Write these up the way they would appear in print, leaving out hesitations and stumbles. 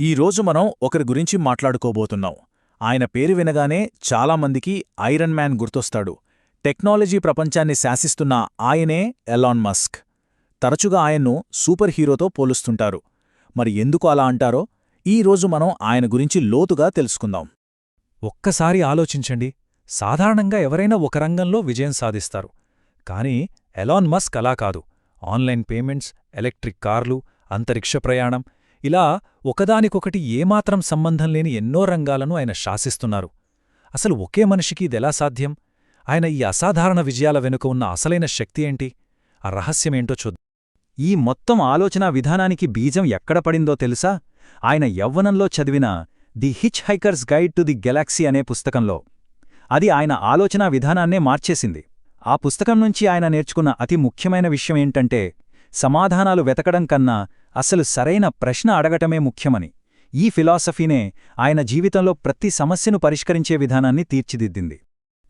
ఈరోజు మనం ఒకరి గురించి మాట్లాడుకోబోతున్నాం. ఆయన పేరు వినగానే చాలామందికి ఐరన్ మ్యాన్ గుర్తొస్తాడు. టెక్నాలజీ ప్రపంచాన్ని శాసిస్తున్న ఆయనే ఎలాన్ మస్క్. తరచుగా ఆయన్ను సూపర్ హీరోతో పోలుస్తుంటారు. మరి ఎందుకు అలా అంటారో ఈరోజు మనం ఆయన గురించి లోతుగా తెలుసుకుందాం. ఒక్కసారి ఆలోచించండి. సాధారణంగా ఎవరైనా ఒక రంగంలో విజయం సాధిస్తారు. కానీ ఎలాన్ మస్క్ అలా కాదు. ఆన్లైన్ పేమెంట్స్, ఎలక్ట్రిక్ కార్లు, అంతరిక్ష ప్రయాణం ఇలా ఒకదానికొకటి ఏమాత్రం సంబంధం లేని ఎన్నో రంగాలను ఆయన శాసిస్తున్నారు. అసలు ఒకే మనిషికి ఇదెలా సాధ్యం? ఆయన ఈ అసాధారణ విజయాల వెనుక ఉన్న అసలైన శక్తి ఏంటి? ఆ రహస్యమేంటో చూద్దాం. ఈ మొత్తం ఆలోచనా విధానానికి బీజం ఎక్కడ పడిందో తెలుసా? ఆయన యవ్వనంలో చదివిన the which hikers guide to the Galaxy అనే పుస్తకంలో. అది ఆయన ఆలోచనా విధానాన్నే మార్చేసింది. ఆ పుస్తకం నుంచి ఆయన నేర్చుకున్న అతి ముఖ్యమైన విషయమేంటంటే, సమాధానాలు వెతకడం కన్నా అసలు సరైన ప్రశ్న అడగటమే ముఖ్యమని. ఈ ఫిలాసఫీనే ఆయన జీవితంలో ప్రతి సమస్యను పరిష్కరించే విధానాన్ని తీర్చిదిద్దింది.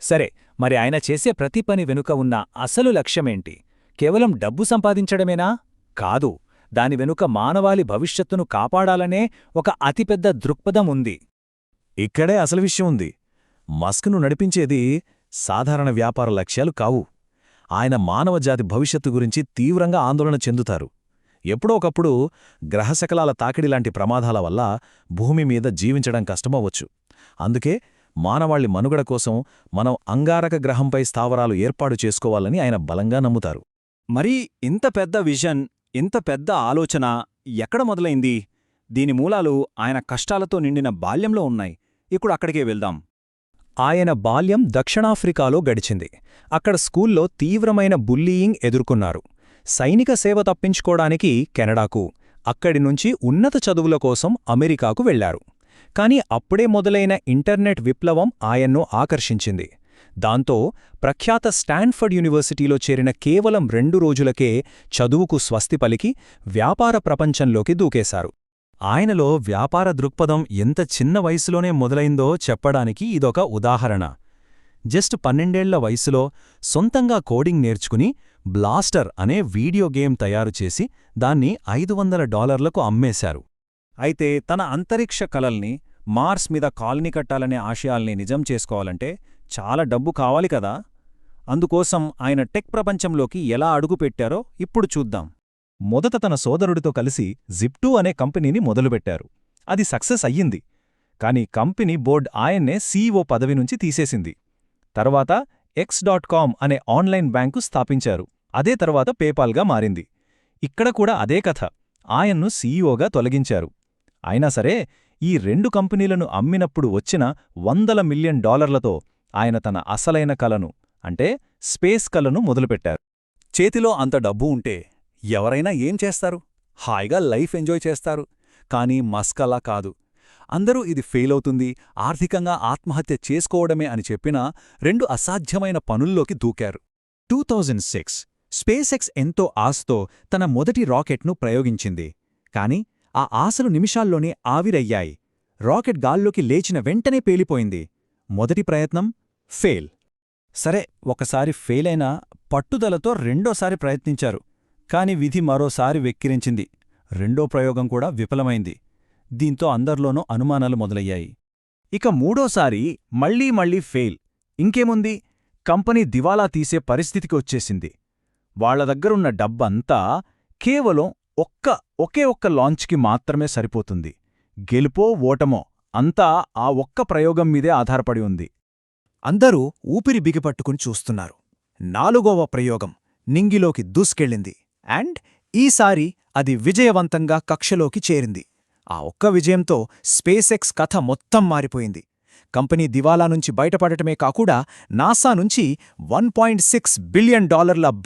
సరే, మరి ఆయన చేసే ప్రతి పని వెనుక ఉన్న అసలు లక్ష్యమేంటి? కేవలం డబ్బు సంపాదించడమేనా? కాదు. దాని వెనుక మానవాళి భవిష్యత్తును కాపాడాలనే ఒక అతిపెద్ద దృక్పథం ఉంది. ఇక్కడే అసలు విషయం ఉంది. మస్క్ను నడిపించేది సాధారణ వ్యాపార లక్ష్యాలు కావు. ఆయన మానవజాతి భవిష్యత్తు గురించి తీవ్రంగా ఆందోళన చెందుతారు. ఎప్పుడో ఒకప్పుడు గ్రహశకలాల తాకిడిలాంటి ప్రమాదాల వల్ల భూమి మీద జీవించడం కష్టమవ్వచ్చు. అందుకే మానవాళి మనుగడ కోసం మనం అంగారక గ్రహంపై స్థావరాలు ఏర్పాటు చేసుకోవాలని ఆయన బలంగా నమ్ముతారు. మరి ఇంత పెద్ద విజన్, ఇంత పెద్ద ఆలోచన ఎక్కడ మొదలైంది? దీని మూలాలు ఆయన కష్టాలతో నిండిన బాల్యంలో ఉన్నాయి. ఇప్పుడు అక్కడికే వెళ్దాం. ఆయన బాల్యం దక్షిణాఫ్రికాలో గడిచింది. అక్కడ స్కూల్లో తీవ్రమైన బుల్లీయింగ్ ఎదుర్కొన్నారు. సైనిక సేవ తప్పించుకోడానికి కెనడాకు, అక్కడి నుంచి ఉన్నత చదువుల కోసం అమెరికాకు వెళ్లారు. కాని అప్పుడే మొదలైన ఇంటర్నెట్ విప్లవం ఆయన్ను ఆకర్షించింది. దాంతో ప్రఖ్యాత స్టాన్ఫర్డ్ యూనివర్సిటీలో చేరిన కేవలం 2 రోజులకే చదువుకు స్వస్తి పలికి వ్యాపార ప్రపంచంలోకి దూకేశారు. ఆయనలో వ్యాపార దృక్పథం ఎంత చిన్న వయసులోనే మొదలైందో చెప్పడానికి ఇదొక ఉదాహరణ. జస్ట్ 12ఏళ్ల వయసులో సొంతంగా కోడింగ్ నేర్చుకుని బ్లాస్టర్ అనే వీడియో గేమ్ తయారుచేసి దాన్ని $500లకు అమ్మేశారు. అయితే తన అంతరిక్ష కలల్ని, మార్స్ మీద కాలనీ కట్టాలనే ఆశయాల్ని నిజం చేసుకోవాలంటే చాలా డబ్బు కావాలి కదా. అందుకోసం ఆయన టెక్ ప్రపంచంలోకి ఎలా అడుగుపెట్టారో ఇప్పుడు చూద్దాం. మొదట తన సోదరుడితో కలిసి జిప్టూ అనే కంపెనీని మొదలుపెట్టారు. అది సక్సెస్ అయ్యింది. కాని కంపెనీ బోర్డ్ ఆయన్నే సీఈఓ పదవి నుంచి తీసేసింది. తర్వాత X.com అనే ఆన్లైన్ బ్యాంకు స్థాపించారు. అదే తర్వాత పేపాల్గా మారింది. ఇక్కడ కూడా అదే కథ. ఆయన్ను సీఈఓగా తొలగించారు. అయినా సరే, ఈ 2 కంపెనీలను అమ్మినప్పుడు వచ్చిన $100 మిలియన్ ఆయన తన అసలైన కలను, అంటే స్పేస్ కలను మొదలుపెట్టారు. చేతిలో అంత డబ్బు ఉంటే ఎవరైనా ఏం చేస్తారు? హాయిగా లైఫ్ ఎంజాయ్ చేస్తారు. కానీ మస్క్ అలా కాదు. అందరూ ఇది ఫెయిల్ అవుతుంది, ఆర్థికంగా ఆత్మహత్య చేసుకోవడమే అని చెప్పినా 2 అసాధ్యమైన పనుల్లోకి దూకారు. 2006 స్పేస్ ఎక్స్ ఎంతో ఆశతో తన మొదటి రాకెట్ను ప్రయోగించింది. కాని ఆ ఆశలు నిమిషాల్లోనే ఆవిరయ్యాయి. రాకెట్ గాల్లోకి లేచిన వెంటనే పేలిపోయింది. మొదటి ప్రయత్నం ఫెయిల్. సరే, ఒకసారి ఫెయిలైనా పట్టుదలతో రెండోసారి ప్రయత్నించారు. కాని విధి మరోసారి వెక్కిరించింది. రెండో ప్రయోగం కూడా విఫలమైంది. దీంతో అందర్లోనూ అనుమానాలు మొదలయ్యాయి. ఇక మూడోసారి మళ్లీ ఫెయిల్. ఇంకేముంది, కంపెనీ దివాలా తీసే పరిస్థితికి వచ్చేసింది. వాళ్ల దగ్గరున్న డబ్బంతా కేవలం ఒకే ఒక్క లాంచ్కి మాత్రమే సరిపోతుంది. గెలుపో ఓటమో అంతా ఆ ఒక్క ప్రయోగం మీదే ఆధారపడి ఉంది. అందరూ ఊపిరి బిగిపట్టుకుని చూస్తున్నారు. 4వ ప్రయోగం నింగిలోకి దూసుకెళ్ళింది. అండ్ ఈసారి అది విజయవంతంగా కక్షలోకి చేరింది. ఆ ఒక్క విజయంతో స్పేస్ ఎక్స్ కథ మొత్తం మారిపోయింది. కంపెనీ దివాలా నుంచి బయటపడటమే కాకుండా నాసా నుంచి $1.6 బిలియన్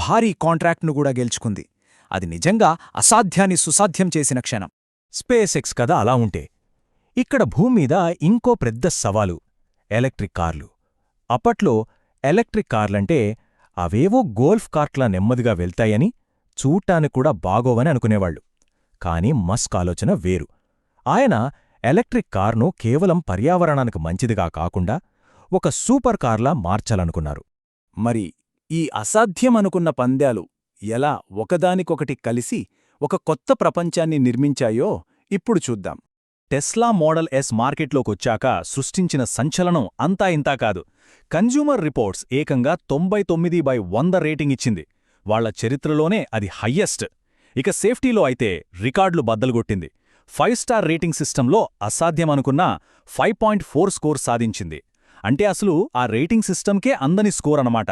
భారీ కాంట్రాక్ట్ను కూడా గెలుచుకుంది. అది నిజంగా అసాధ్యాన్ని సుసాధ్యం చేసిన క్షణం. స్పేస్ ఎక్స్ కథ అలా ఉంటే, ఇక్కడ భూమ్మీద ఇంకో పెద్ద సవాలు ఎలక్ట్రిక్ కార్లు. అప్పట్లో ఎలక్ట్రిక్ కార్లంటే అవేవో గోల్ఫ్ కార్ట్లా నెమ్మదిగా వెళ్తాయని, చూడ్టానికి కూడా బాగోవని అనుకునేవాళ్లు. కాని మస్క్ ఆలోచన వేరు. ఆయన ఎలక్ట్రిక్ కార్ను కేవలం పర్యావరణానికి మంచిదిగా కాకుండా ఒక సూపర్ కార్లా మార్చాలనుకున్నారు. మరి ఈ అసాధ్యమనుకున్న పంద్యాలు ఎలా ఒకదానికొకటి కలిసి ఒక కొత్త ప్రపంచాన్ని నిర్మించాయో ఇప్పుడు చూద్దాం. టెస్లా మోడల్ ఎస్ మార్కెట్లోకొచ్చాక సృష్టించిన సంచలనం అంతా ఇంతా కాదు. కన్జ్యూమర్ రిపోర్ట్స్ ఏకంగా 99/100 రేటింగ్ ఇచ్చింది. వాళ్ల చరిత్రలోనే అది హయ్యెస్ట్. ఇక సేఫ్టీలో అయితే రికార్డులు బద్దలుగొట్టింది. 5 స్టార్ రేటింగ్ సిస్టంలో అసాధ్యమనుకున్నా 5.4 స్కోర్ సాధించింది. అంటే అసలు ఆ రేటింగ్ సిస్టమ్కే అందని స్కోర్ అనమాట.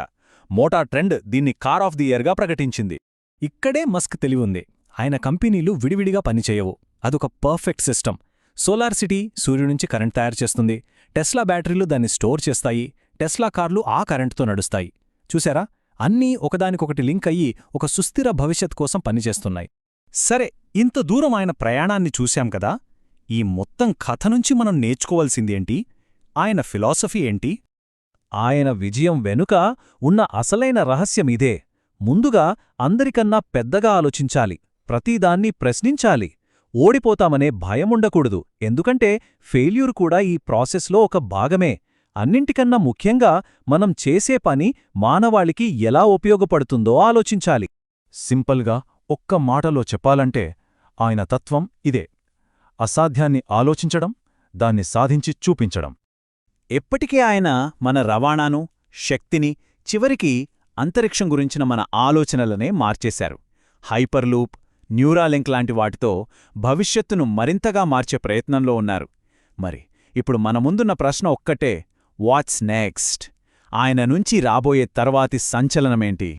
మోటార్ ట్రెండ్ దీన్ని కార్ ఆఫ్ ది ఇయర్గా ప్రకటించింది. ఇక్కడే మస్క్ తెలివుంది. ఆయన కంపెనీలు విడివిడిగా పనిచేయవు. అదొక పర్ఫెక్ట్ సిస్టమ్. సోలార్ సిటీ సూర్యుడి నుంచి కరెంట్ తయారు చేస్తుంది. టెస్లా బ్యాటరీలు దాన్ని స్టోర్ చేస్తాయి. టెస్లా కార్లు ఆ కరెంటుతో నడుస్తాయి. చూశారా, అన్నీ ఒకదానికొకటి లింక్ అయ్యి ఒక సుస్థిర భవిష్యత్ కోసం పనిచేస్తున్నాయి. సరే, ఇంత దూరం ఆయన ప్రయాణాన్ని చూశాం కదా. ఈ మొత్తం కథ నుంచి మనం నేర్చుకోవాల్సిందేంటి? ఆయన ఫిలాసఫీ ఏంటి? ఆయన విజయం వెనుక ఉన్న అసలైన రహస్యమిదే. ముందుగా అందరికన్నా పెద్దగా ఆలోచించాలి. ప్రతిదాన్ని ప్రశ్నించాలి. ఓడిపోతామనే భయముండకూడదు. ఎందుకంటే ఫెయిల్యూర్ కూడా ఈ ప్రాసెస్లో ఒక భాగమే. అన్నింటికన్నా ముఖ్యంగా మనం చేసే పని మానవాళికి ఎలా ఉపయోగపడుతుందో ఆలోచించాలి. సింపుల్గా ఒక్క మాటలో చెప్పాలంటే ఆయన తత్వం ఇదే: అసాధ్యాన్ని ఆలోచించడం, దాన్ని సాధించి చూపించడం. ఎప్పటికీ ఆయన మన రవాణాను, శక్తిని, చివరికి అంతరిక్షం గురించిన మన ఆలోచనలనే మార్చేశారు. హైపర్లూప్, న్యూరాలింక్ లాంటి వాటితో భవిష్యత్తును మరింతగా మార్చే ప్రయత్నంలో ఉన్నారు. మరి ఇప్పుడు మన ముందున్న ప్రశ్న ఒక్కటే: వాట్స్ నెక్స్ట్? ఆయన నుంచి రాబోయే తర్వాతి సంచలనమేంటి?